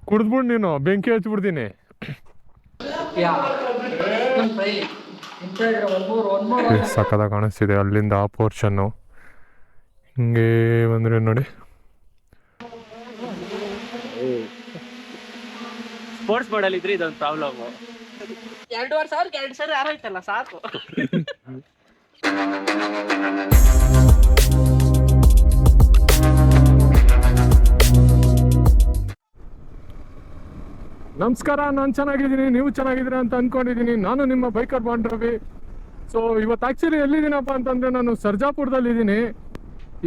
ಕುಡಿದ್ಬಿಟ್ಟು ನೀನು ಬೆಂಕಿ ಹಚ್ಬಿಡ್ತೀನಿ. ಸಕ್ಕದ ಕಾಣಿಸ್ತಿದೆ ಅಲ್ಲಿಂದ ಆ ಪೋರ್ಷನ್ನು. ಹಿಂಗೆ ಬಂದ್ರೆ ನೋಡಿ ಸ್ಪೋರ್ಟ್ಸ್ ಮಾಡಲ್ ಇದ್ರೆ ಇದೊಂದು ಪ್ರಾಬ್ಲಮ್. 2,500 2 ಸರಿ ಆರೋಯ್ತಲ್ಲ ಸಾಕು. ನಮಸ್ಕಾರ, ನಾನು ಚೆನ್ನಾಗಿದ್ದೀನಿ, ನೀವು ಚೆನ್ನಾಗಿದ್ದೀರಾ ಅಂತ ಅಂದ್ಕೊಂಡಿದ್ದೀನಿ. ನಾನು ನಿಮ್ಮ ಬೈಕರ್ ಬಾಂಡ್ ರವಿ. ಸೊ ಇವತ್ತು ಆ್ಯಕ್ಚುಲಿ ಎಲ್ಲಿದ್ದೀನಪ್ಪ ಅಂತಂದರೆ ನಾನು ಸರ್ಜಾಪುರದಲ್ಲಿದ್ದೀನಿ.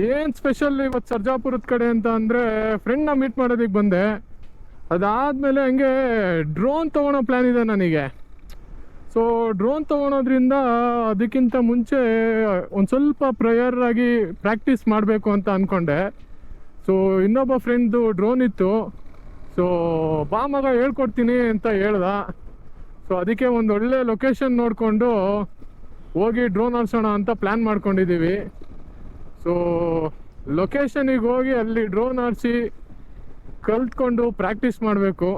ಏನು ಸ್ಪೆಷಲ್ ಇವತ್ತು ಸರ್ಜಾಪುರದ ಕಡೆ ಅಂತ ಅಂದರೆ ಫ್ರೆಂಡ್ನ ಮೀಟ್ ಮಾಡೋದಕ್ಕೆ ಬಂದೆ. ಅದಾದಮೇಲೆ ಹಂಗೆ ಡ್ರೋನ್ ತೊಗೊಳೋ ಪ್ಲ್ಯಾನ್ ಇದೆ ನನಗೆ. ಸೊ ಡ್ರೋನ್ ತೊಗೊಳೋದ್ರಿಂದ ಅದಕ್ಕಿಂತ ಮುಂಚೆ ಒಂದು ಸ್ವಲ್ಪ ಪ್ರೇಯರ್ ಆಗಿ ಪ್ರಾಕ್ಟೀಸ್ ಮಾಡಬೇಕು ಅಂತ ಅಂದ್ಕೊಂಡೆ. ಸೊ ಇನ್ನೊಬ್ಬ ಫ್ರೆಂಡ್ದು ಡ್ರೋನ್ ಇತ್ತು. ಸೊ ಬಾ ಮಗ ಹೇಳ್ಕೊಡ್ತೀನಿ ಅಂತ ಹೇಳ್ದ. ಸೊ ಅದಕ್ಕೆ ಒಂದು ಒಳ್ಳೆ ಲೊಕೇಶನ್ ನೋಡಿಕೊಂಡು ಹೋಗಿ ಡ್ರೋನ್ ಆಡ್ಸೋಣ ಅಂತ ಪ್ಲ್ಯಾನ್ ಮಾಡ್ಕೊಂಡಿದ್ದೀವಿ. ಸೊ ಲೊಕೇಶನಿಗೆ ಹೋಗಿ ಅಲ್ಲಿ ಡ್ರೋನ್ ಆಡಿಸಿ ಕಲ್ತ್ಕೊಂಡು ಪ್ರಾಕ್ಟೀಸ್ ಮಾಡಬೇಕು.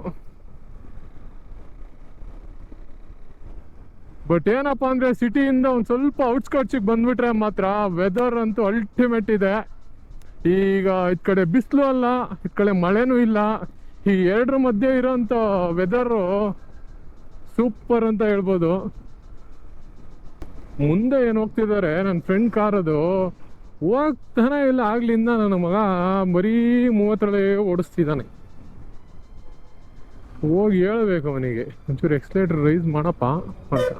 ಬಟ್ ಏನಪ್ಪ ಅಂದರೆ ಸಿಟಿಯಿಂದ ಒಂದು ಸ್ವಲ್ಪ ಔಟ್ಸ್ಕರ್ಟ್ಸಿಗೆ ಬಂದುಬಿಟ್ರೆ ಮಾತ್ರ ವೆದರ್ ಅಂತೂ ಅಲ್ಟಿಮೇಟ್ ಇದೆ. ಈಗ ಈ ಕಡೆ ಬಿಸಿಲು ಅಲ್ಲ, ಈ ಕಡೆ ಮಳೆನೂ ಇಲ್ಲ. ಈ ಎರಡರ ಮಧ್ಯೆ ಇರೋಂಥ ವೆದರು ಸೂಪರ್ ಅಂತ ಹೇಳ್ಬೋದು. ಮುಂದೆ ಏನು ಹೋಗ್ತಿದ್ದಾರೆ ನನ್ನ ಫ್ರೆಂಡ್ ಕಾರದು, ಹೋಗ್ತಾನೆ ಇಲ್ಲ ಆಗ್ಲಿಂದ. ನನ್ನ ಮಗ ಬರೀ 30 ಓಡಿಸ್ತಿದ್ದಾನೆ. ಹೋಗಿ ಹೇಳ್ಬೇಕು ಅವನಿಗೆ ಒಂಚೂರು ಎಕ್ಸ್ಲೇಟರ್ ರೈಸ್ ಮಾಡಪ್ಪ ಅಂತ.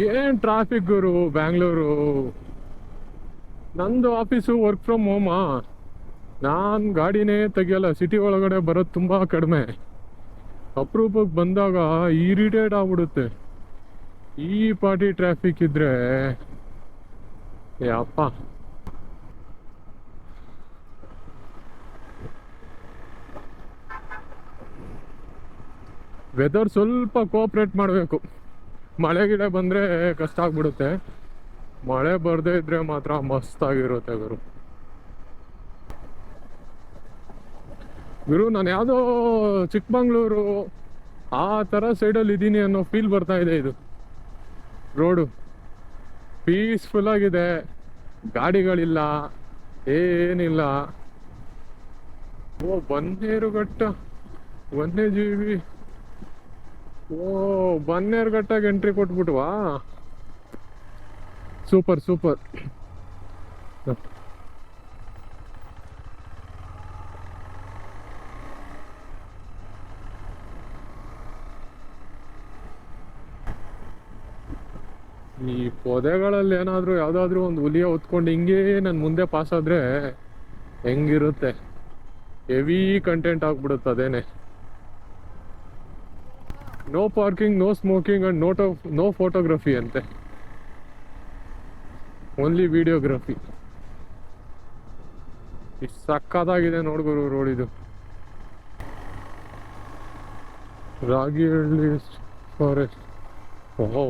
ಏನು ಟ್ರಾಫಿಕ್ ಗುರು ಬ್ಯಾಂಗ್ಳೂರು. ನಂದು ಆಫೀಸು ವರ್ಕ್ ಫ್ರಮ್ ಹೋಮಾ. ನಾನು ಗಾಡಿನೇ ತೆಗಿಯಲ್ಲ, ಸಿಟಿ ಒಳಗಡೆ ಬರೋದು ತುಂಬ ಕಡಿಮೆ. ಅಪರೂಪಕ್ಕೆ ಬಂದಾಗ ಇರಿಟೇಟ್ ಆಗ್ಬಿಡುತ್ತೆ. ಈ ಪಾರ್ಟಿ ಟ್ರಾಫಿಕ್ ಇದ್ರೆ ಯಪ್ಪ. ವೆದರ್ ಸ್ವಲ್ಪ ಕೋಆಪ್ರೇಟ್ ಮಾಡಬೇಕು. ಮಳೆ ಗಿಡ ಬಂದರೆ ಕಷ್ಟ ಆಗ್ಬಿಡುತ್ತೆ. ಮಳೆ ಬರದೇ ಇದ್ರೆ ಮಾತ್ರ ಮಸ್ತಾಗಿರುತ್ತೆ ಗುರು. ನಾನು ಯಾವುದೋ ಚಿಕ್ಕಮಂಗ್ಳೂರು ಆ ಥರ ಸೈಡಲ್ಲಿ ಇದ್ದೀನಿ ಅನ್ನೋ ಫೀಲ್ ಬರ್ತಾ ಇದೆ. ಇದು ರೋಡು ಪೀಸ್ಫುಲ್ ಆಗಿದೆ, ಗಾಡಿಗಳಿಲ್ಲ, ಏನಿಲ್ಲ. ಓ ಬನ್ನೇರುಘಟ್ಟ ವನ್ಯಜೀವಿ. ಓ ಬನ್ನೇರುಘಟ್ಟಗೆ ಎಂಟ್ರಿ ಕೊಟ್ಬಿಟ್ವಾ. Super super. ಈ ಪೊದೆಗಳಲ್ಲಿ ಏನಾದರೂ ಯಾವುದಾದ್ರೂ ಒಂದು ಹುಲಿಯ ಹೊತ್ಕೊಂಡು ಹಿಂಗೆ ನನ್ನ ಮುಂದೆ ಪಾಸ್ ಆದರೆ ಹೆಂಗಿರುತ್ತೆ. ಹೆವಿ ಕಂಟೆಂಟ್ ಆಗ್ಬಿಡುತ್ತೆ ಅದೇನೆ. No parking, no smoking and no photography ಅಂತೆ, ಓನ್ಲಿ ವಿಡಿಯೋಗ್ರಫಿ. ಇಷ್ಟು ಸಕ್ಕತ್ತಾಗಿದೆ ನೋಡ್ಗುರು ರೋಡ್ ಇದು. ರಾಗಿಹಳ್ಳಿ ಫಾರೆಸ್ಟ್. ಓಹೋ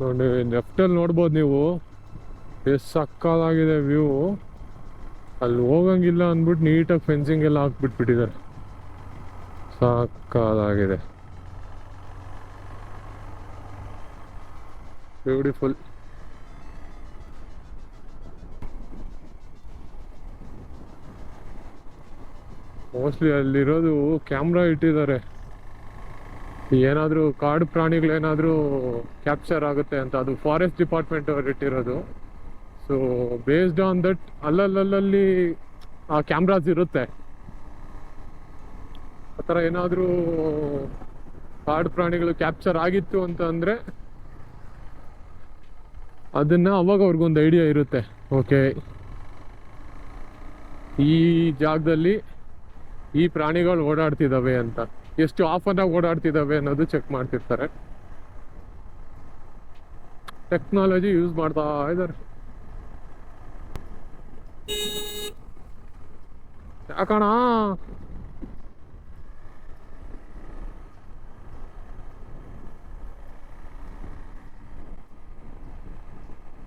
ನೋಡಿ, ಲೆಫ್ಟಲ್ಲಿ ನೋಡ್ಬೋದು ನೀವು ಎಷ್ಟು ಸಕ್ಕತ್ತಾಗಿದೆ ವ್ಯೂ. ಅಲ್ಲಿ ಹೋಗಂಗಿಲ್ಲ ಅಂದ್ಬಿಟ್ಟು ನೀಟಾಗಿ ಫೆನ್ಸಿಂಗ್ ಎಲ್ಲ ಹಾಕ್ಬಿಟ್ಬಿಟ್ಟಿದ್ದಾರೆ. ಸಕ್ಕತ್ತಾಗಿದೆ, ಬ್ಯೂಟಿಫುಲ್. ಮೋಸ್ಟ್ಲಿ ಅಲ್ಲಿರೋದು ಕ್ಯಾಮ್ರಾ ಇಟ್ಟಿದ್ದಾರೆ, ಏನಾದರೂ ಕಾಡು ಪ್ರಾಣಿಗಳೇನಾದರೂ ಕ್ಯಾಪ್ಚರ್ ಆಗುತ್ತೆ ಅಂತ. ಅದು ಫಾರೆಸ್ಟ್ ಡಿಪಾರ್ಟ್ಮೆಂಟ್ ಅವ್ರು ಇಟ್ಟಿರೋದು. ಸೊ ಬೇಸ್ಡ್ ಆನ್ ದಟ್ ಅಲ್ಲಲ್ಲಿ ಆ ಕ್ಯಾಮ್ರಾಸ್ ಇರುತ್ತೆ. ಆ ಥರ ಏನಾದರೂ ಕಾಡು ಪ್ರಾಣಿಗಳು ಕ್ಯಾಪ್ಚರ್ ಆಗಿತ್ತು ಅಂತ ಅಂದರೆ ಅದನ್ನು ಅವಾಗ ಅವ್ರಿಗೊಂದು ಐಡಿಯಾ ಇರುತ್ತೆ. ಓಕೆ, ಈ ಜಾಗದಲ್ಲಿ ಈ ಪ್ರಾಣಿಗಳು ಓಡಾಡ್ತಿದ್ದಾವೆ ಅಂತ, ಎಷ್ಟು ಆಫನ್ನಾಗಿ ಓಡಾಡ್ತಿದ್ದಾವೆ ಅನ್ನೋದು ಚೆಕ್ ಮಾಡ್ತಿರ್ತಾರೆ. ಟೆಕ್ನಾಲಜಿ ಯೂಸ್ ಮಾಡ್ತಾ ಇದ್ದಾರೆ. ಯಾಕಣ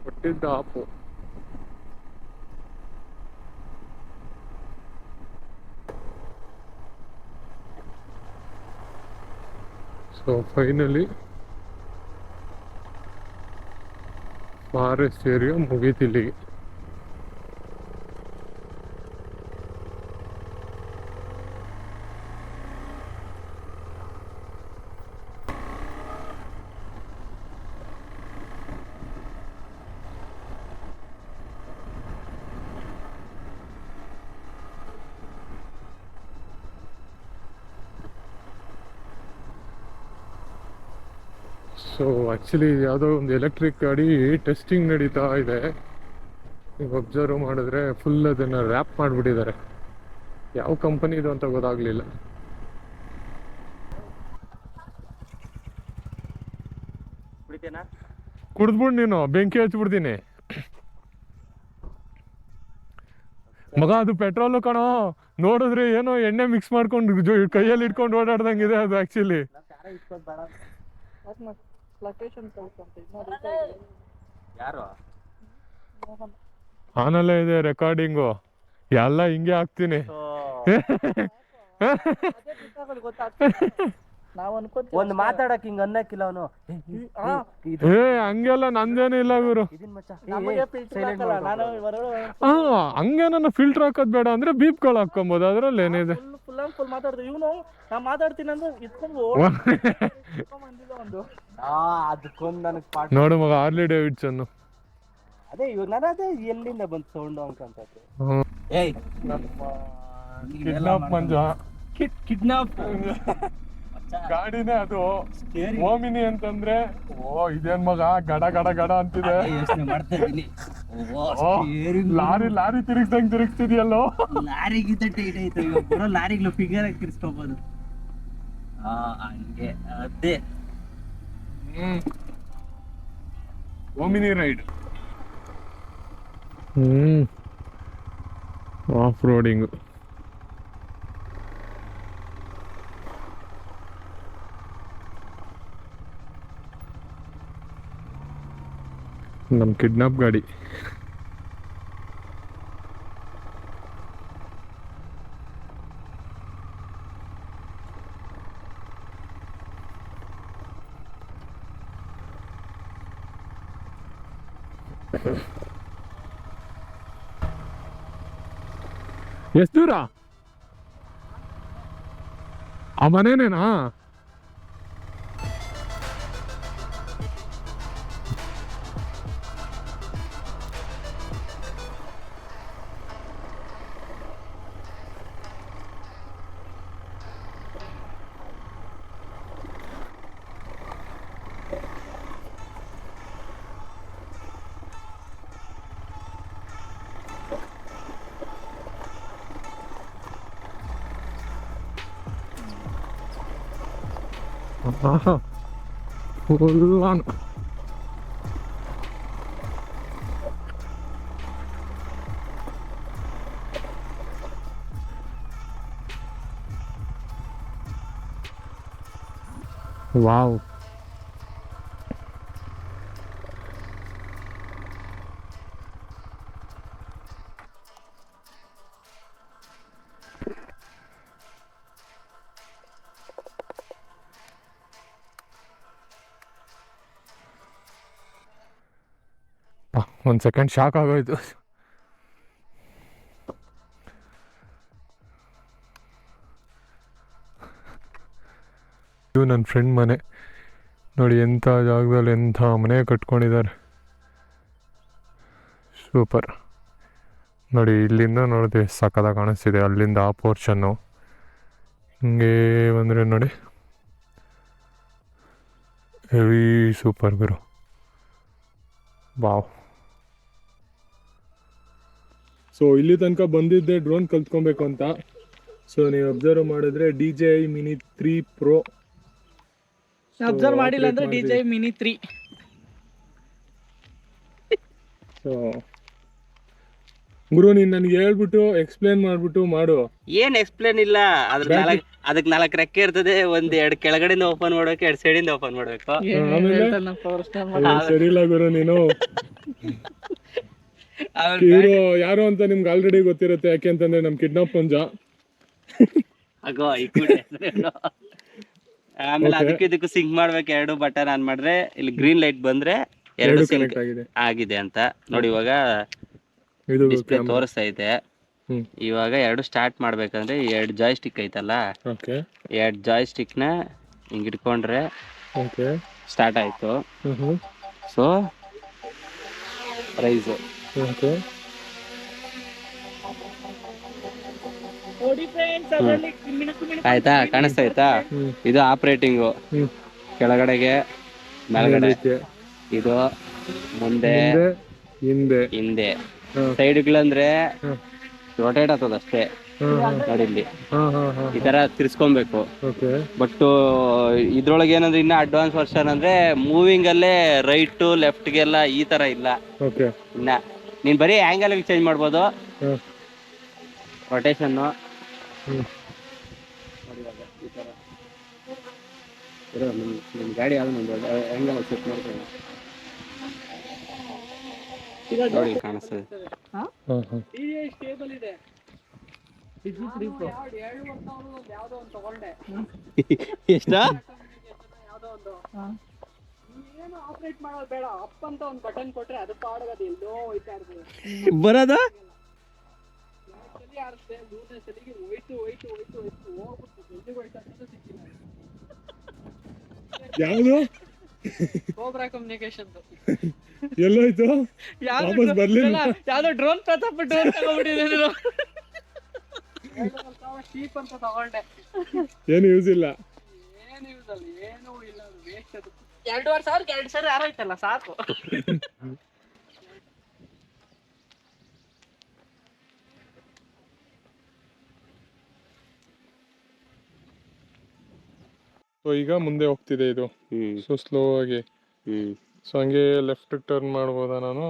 ಕೊಟ್ಟಿದ್ದ ಆಪು. ಸೊ ಫೈನಲಿ ಫಾರೆಸ್ಟ್ ಏರಿಯಾ ಮುಗೀತಿಲ್ಲಿಗೆ. ಸೊ ಆ್ಯಕ್ಚುಲಿ ಯಾವುದೋ ಒಂದು ಎಲೆಕ್ಟ್ರಿಕ್ ಗಾಡಿ ಟೆಸ್ಟಿಂಗ್ ನಡೀತಾ ಇದೆ. ಈಗ ಅಬ್ಸರ್ವ್ ಮಾಡಿದ್ರೆ ಫುಲ್ ಅದನ್ನು ರ್ಯಾಪ್ ಮಾಡಿಬಿಟ್ಟಿದ್ದಾರೆ. ಯಾವ ಕಂಪನಿ ಇದು ಅಂತ ಗೊತ್ತಾಗಲಿಲ್ಲ. ಕುಡಿದ್ಬಿಟ್ಟು ನೀನು ಬೆಂಕಿ ಹಚ್ಬಿಡ್ತೀನಿ ಮಗ. ಅದು ಪೆಟ್ರೋಲು ಕಣೋ, ನೋಡಿದ್ರೆ ಏನೋ ಎಣ್ಣೆ ಮಿಕ್ಸ್ ಮಾಡ್ಕೊಂಡು ಕೈಯಲ್ಲಿ ಇಟ್ಕೊಂಡು ಓಡಾಡ್ದಂಗಿದೆ ಅದು ಆ್ಯಕ್ಚುಲಿ. ಆನಲ್ಲೇ ಇದೆ ರೆಕಾರ್ಡಿಂಗು ಎಲ್ಲ ಹಿಂಗೆ ಹಾಕ್ತೀನಿ. ಒಂದು ಮಾತಾಡಕ್ ಹಿಂಗ ಅನ್ನಕ್ಕಿಲ್ಲ ಅವನು. ಹಂಗೆಲ್ಲ ನಂದೇನು ಇಲ್ಲ ಗುರು. ಹಂಗೆ ನನ್ನ ಫಿಲ್ಟರ್ ಹಾಕೋದ್ ಬೇಡ ಅಂದ್ರೆ ಬೀಪ್ಗಳು ಹಾಕೊಬೋದು, ಅದ್ರಲ್ಲಿ ಏನಿದೆ. ನೋಡು ಮಗ ಹಾರ್ಲಿ ಡೇವಿಡ್ಸನ್. ಅದೇ ಇವಾಗ ನಾನು ಅದೇ ಎಲ್ಲಿಂದ ಬಂತು ಸೌಂಡ್ ಅನ್ಕೊಂತದ್ದು. ಕಿಡ್ನಾಪ್ ಮಂಜ, ಕಿಡ್ನಾಪ್ ಗಾಡಿನೇ ಅದು ಓಮಿನಿ ಅಂತಂದ್ರೆ. ಓ ಇದೇನ್ ಮಗ ಗಡ ಗಡ ಗಡ ಅಂತಿದೆ. ಲಾರಿ ತಿರುಗ್ದಂಗ್ ತಿರುಗ್ತಿದ್ಯಲ್ಲೋ. ಲಾರಿಗಿಂತ ಟೈಟ್ ಆಯ್ತು ಇವಾಗ ಬರೋ ಲಾರಿಗಳು ಫಿಗರ್ ಆಗಿ ತಿರ್ಸ್ಕೋಬಹುದು. ಹಂಗೆ ಅದೇ ಓಮಿನಿ ರೈಡ್. Off roading. ನಮ್ಮ ಕಿಡ್ನಾಪ್ ಗಾಡಿ. ಎಷ್ಟು ದೂರ ಆ ಮನೇನೇನಾ? Full on. ವಾವ್. ಒಂದು ಸೆಕೆಂಡ್ ಶಾಕ್ ಆಗೋಯ್ತು. ಇದು ನನ್ನ ಫ್ರೆಂಡ್ ಮನೆ ನೋಡಿ, ಎಂಥ ಜಾಗದಲ್ಲಿ ಎಂಥ ಮನೆ ಕಟ್ಕೊಂಡಿದ್ದಾರೆ. ಸೂಪರ್ ನೋಡಿ. ಇಲ್ಲಿಂದ ನೋಡಿದ್ರೆ ಸಕ್ಕತ್ತಾಗಿ ಕಾಣಿಸ್ತಿದೆ. ಅಲ್ಲಿಂದ ಆ ಪೋರ್ಷನ್ನು ಹಿಂಗೆ ಬಂದರೆ ನೋಡಿ ಹೆವಿ ಸೂಪರ್ ಗುರು. ವಾವ್. ಸೊ ಇಲ್ಲಿ ತನಕ ಬಂದಿದ್ದೆ ಡ್ರೋನ್ ಕಲ್ತ್ಕೊಬೇಕು ಅಂತ. ಸೊ ನೀವು ಅಬ್ಸರ್ವ್ ಮಾಡಿದ್ರೆ DJI Mini 3 Pro. ಅಬ್ಸರ್ವ್ ಮಾಡಿಲ್ಲ ಅಂದ್ರೆ DJI Mini 3. ಸೊ ಗುರು ನೀನ್ ನನ್ಗೆ ಹೇಳ್ಬಿಟ್ಟು ಎಕ್ಸ್ಪ್ಲೇನ್ ಮಾಡ್ಬಿಟ್ಟು ಮಾಡು. ಏನ್ ಎಕ್ಸ್ಪ್ಲೇನ್ ಇಲ್ಲ, ಅದಕ್ಕೆ 4 ರೆಕ್ಕೆ ಇರ್ತದೆ, ಒಂದ್ 2 ಕೆಳಗಡೆಯಿಂದ ಓಪನ್ ಮಾಡ್ಬೇಕು, 2 ಸೈಡಿಂದ ಓಪನ್ ಮಾಡ್ಬೇಕು. ಸರಿ ಇಲ್ಲ ಗುರು ನೀನು. ಇವರು ಯಾರು ಅಂತ ನಿಮ್ಗೆ ಆಲ್ರೆಡಿ ಗೊತ್ತಿರುತ್ತೆ, ಯಾಕೆ ಅಂತಂದ್ರೆ ನಮ್ ಕಿಡ್ನಾಪ್ ಪಂಜ. ಆಮೇಲೆ ಇದಕ್ಕೂ ಸಿಂಕ್ ಮಾಡ್ಬೇಕು. 2 ಬಟನ್ ಆನ್ ಮಾಡಿದ್ರೆ ಇಲ್ಲಿ ಗ್ರೀನ್ ಲೈಟ್ ಬಂದ್ರೆ 2 ಕನೆಕ್ಟ್ ಆಗಿದೆ ಅಂತ ನೋಡಿ. ಇವಾಗ ಡಿಸ್ಪ್ಲೇ ತೋರಿಸ್ತಾ ಐತೆ. ಇವಾಗ 2 ಸ್ಟಾರ್ಟ್ ಮಾಡ್ಬೇಕಂದ್ರೆ 2 ಜಾಯ್ ಸ್ಟಿಕ್ ಐತಲ್ಲ, 2 ಜಾಯ್ ಸ್ಟಿಕ್ ನ ಹಿಂಗ್ ಇಟ್ಕೊಂಡ್ರೆ ಸ್ಟಾರ್ಟ್ ಆಯ್ತು. ಸೊ ಪ್ರೈಸ್ ಆಯ್ತಾ, ಕಾಣಿಸ್ತಾ ಆಯ್ತಾ? ಇದು ಆಪರೇಟಿಂಗು, ಕೆಳಗಡೆಗೆ ಮೇಲ್ಗಡೆ, ಇದು ಮುಂದೆ ಹಿಂದೆ. ಸೈಡ್ಗಳಂದ್ರೆ ರೊಟೇಟ್ ಆಗ್ತದ ಅಷ್ಟೇ ನೋಡಿ. ಇಲ್ಲಿ ಈ ತರ ತಿರ್ಸ್ಕೊಬೇಕು. ಬಟ್ ಇದ್ರೊಳಗೆ ಏನಂದ್ರೆ ಇನ್ನ ಅಡ್ವಾನ್ಸ್ ವರ್ಷನ್ ಅಂದ್ರೆ ಮೂವಿಂಗ್ ಅಲ್ಲೇ ರೈಟ್ ಲೆಫ್ಟ್ ಗೆಲ್ಲ ಈ ತರ ಇಲ್ಲ. ಇನ್ನ ನೀನ್ ಬರೀ ಆಂಗಲ್ ಚೇಂಜ್ ಮಾಡ್ಬೋದು, ರೊಟೇಷನ್ ನಿಮ್ ಗಾಡಿ ಯಾವ್ದು ಆಂಗಲ್ ಸೆಟ್ ಮಾಡ್ತೀನಿ ನೋಡಿ, ಕಾಣಿಸ್ತದೆ. ಎಷ್ಟ ಆಪರೇಟ್ ಮಾಡೋದು ಬೇಡ, ಅಪ್ ಅಂತ ಒಂದು ಬಟನ್ ಕೊಟ್ರೆ ಅದು ಪಾಡೋದು ಎಲ್ಲೋ ಹೋಯ್ತಾ ಇರ್ತದೆ ಬರೋದು. ಯಾವುದು ಕೋಬ್ರಾ ಕಮ್ಯುನಿಕೇಶನ್ ಎಲ್ಲೋಯ್ತು? ವಾಪಸ್ ಬರ್ಲಿಲ್ಲ. ಯಾವ್ದೋ ಡ್ರೋನ್ ಪ್ರತಾಪ್ ಡ್ರೋನ್ ತಗೊಂಡ್ಬಿಟ್ಟಿದೆ. ಶೀಪ್ ಅಂತ ತಗೊಂಡೆ, ಏನು ಯೂಸ್ ಇಲ್ಲ. ಏನು ಯೂಸ್ ಅಲ್ಲ, ಏನೂ ಇಲ್ಲ, ಅದು ವೇಸ್ಟ್. ಅದು 2,500 2 ಸರಿ ಆರೋಯ್ತಲ್ಲ, ಸಾಕು. ಸೊ ಈಗ ಮುಂದೆ ಹೋಗ್ತಿದೆ ಇದು. ಸೊ ಸ್ಲೋ ಆಗಿ. ಸೊ ಹಂಗೆ ಲೆಫ್ಟ್ ಟರ್ನ್ ಮಾಡ್ಬೋದಾ ನಾನು?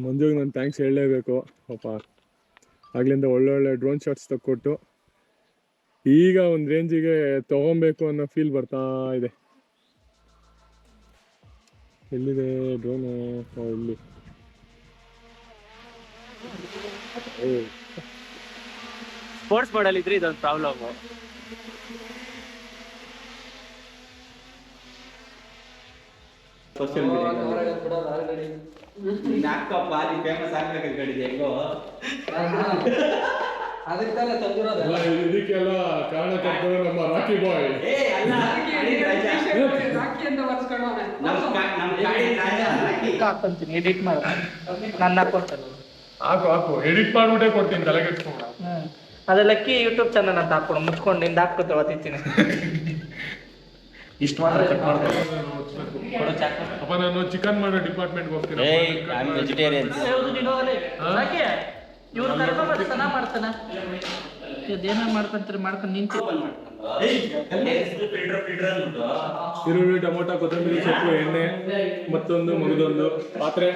ಮಂಜುಗೆ ನಾನು ಥ್ಯಾಂಕ್ಸ್ ಹೇಳಲೇಬೇಕು ಪಾಪ. ಆಗ್ಲಿಂದ ಒಳ್ಳೊಳ್ಳೆ ಡ್ರೋನ್ ಶಾಟ್ಸ್ ತಕ್ಕೊಟ್ಟು ಈಗ ಒಂದು ರೇಂಜಿಗೆ ತಗೊಬೇಕು ಅನ್ನೋ ಫೀಲ್ ಬರ್ತಾ ಇದೆ. ಎಲ್ಲಿದೆ ಡ್ರೋನು? ಇಲ್ಲಿ. ಸ್ಪೋರ್ಟ್ಸ್ ಮಾಡಲ್ ಇದ್ರೆ ಇದೊಂದು ಪ್ರಾಬ್ಲಮ್. ಸೋಷಿಯಲ್ ಇದಕ್ಕೆಲ್ಲ ಕಾರಣಕರ್ತರು ನಮ್ಮ ರಾಕಿ ಬಾಯ್. ಎಡಿಟ್ ಮಾಡ, ನಾನು ಹಾಕೊಡ್ತೇನೆ. ಹಾಕು ಎಡಿಟ್ ಮಾಡ್ಬಿಟ್ಟೆ ಕೊಡ್ತೀನಿ, ತಲೆ ಕೆಡ್ಸ್ಕೊಂಡ. ಅದೇ ಲಕ್ಕಿ ಯೂಟ್ಯೂಬ್ ಚಾನಲ್ ಅಂತ ಹಾಕೊಂಡು ಮುಚ್ಕೊಂಡು ನಿಂದ ಹಾಕ್ಕೊತ ಓದಿದ್ದೀನಿ. ಇಷ್ಟು ಮಾತ್ರ ಕಟ್ ಮಾಡ್ತಾರೆ. ಅಪ್ಪ ನಾನು ಚಿಕನ್ ಮಾಡೋ ಡಿಪಾರ್ಟ್ಮೆಂಟ್ಗೆ ಹೋಗ್ತೀನಿ. ಇವ್ರು ಕರ್ಕೊಂಡ್ಬರ್ತಾನ ಚೆನ್ನಾಗಿ ಮಾಡ್ತಾನ, ಅದೇನ ಮಾಡ್ಕೊಂತಾರೆ ಮಾಡ್ಕೊಂಡು ನಿಂತು. ಈರುಳ್ಳಿ, ಟೊಮೊಟೊ, ಕೊತ್ತಂಬರಿ ಸೊಪ್ಪು, ಎಣ್ಣೆ, ಮತ್ತೊಂದು ಮಗದೊಂದು ಪಾತ್ರೆ,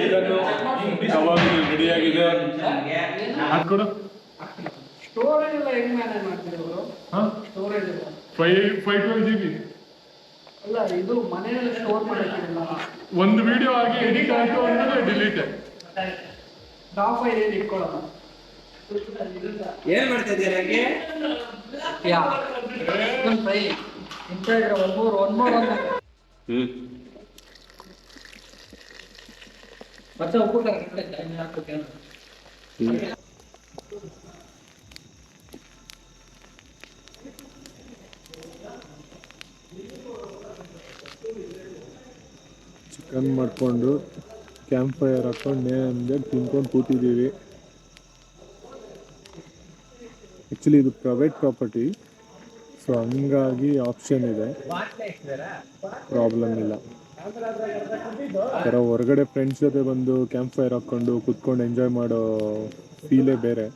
ಚಿಕನ್ನು ಕಬಾಬ್ ರೆಡಿಯಾಗಿದೆ. ಹಾಕ್ಕೊಡು. ಸ್ಟೋರೇಜ್ ಎಲ್ಲ ಹೆಂಗ್ ಮ್ಯಾನೇಜ್ ಮಾಡ್ತಿರೋರು? Storage 512 GB. ಅಲ್ಲ, ಇದು ಮನೆಯಲ್ಲಿ ಸ್ಟೋರ್ ಮಾಡೋಕ್ಕಿಲ್ಲ. ಒಂದು ವಿಡಿಯೋ ಆಗಿ ಎಡಿಟ್ ಆಯಿತು ಅಂದರೆ ಡಿಲೀಟ್. ಟಾಪ್ ಫೈಲ್ ಏನು ಇಟ್ಕೊಳ್ಳೋಣ. ಏನು ಮಾಡ್ತಾ ಇದ್ದೀರಾ? ಒಂದು ಫ್ರೈ ಇಂಟ್ರಾಗ್ರ ಒಂದು ಮತ್ತೆ ಉಪ್ಪು ಹಾಕ್ಬೇಕು. ಚಿಕನ್ ಆನ್ ಮಾಡಿಕೊಂಡು ಕ್ಯಾಂಪ್ ಫೈರ್ ಹಾಕೊಂಡು ನೇಮ್ಗೆ ತಿನ್ಕೊಂಡು ಕೂತಿದ್ದೀವಿ. ಆ್ಯಕ್ಚುಲಿ ಇದು ಪ್ರೈವೇಟ್ ಪ್ರಾಪರ್ಟಿ, ಸೊ ಹಂಗಾಗಿ ಆಪ್ಷನ್ ಇದೆ, ಪ್ರಾಬ್ಲಮ್ ಇಲ್ಲ. ಥರ ಹೊರಗಡೆ ಫ್ರೆಂಡ್ಸ್ ಜೊತೆ ಬಂದು ಕ್ಯಾಂಪ್ ಫೈರ್ ಹಾಕ್ಕೊಂಡು ಕುತ್ಕೊಂಡು ಎಂಜಾಯ್ ಮಾಡೋ ಫೀಲೇ ಬೇರೆ.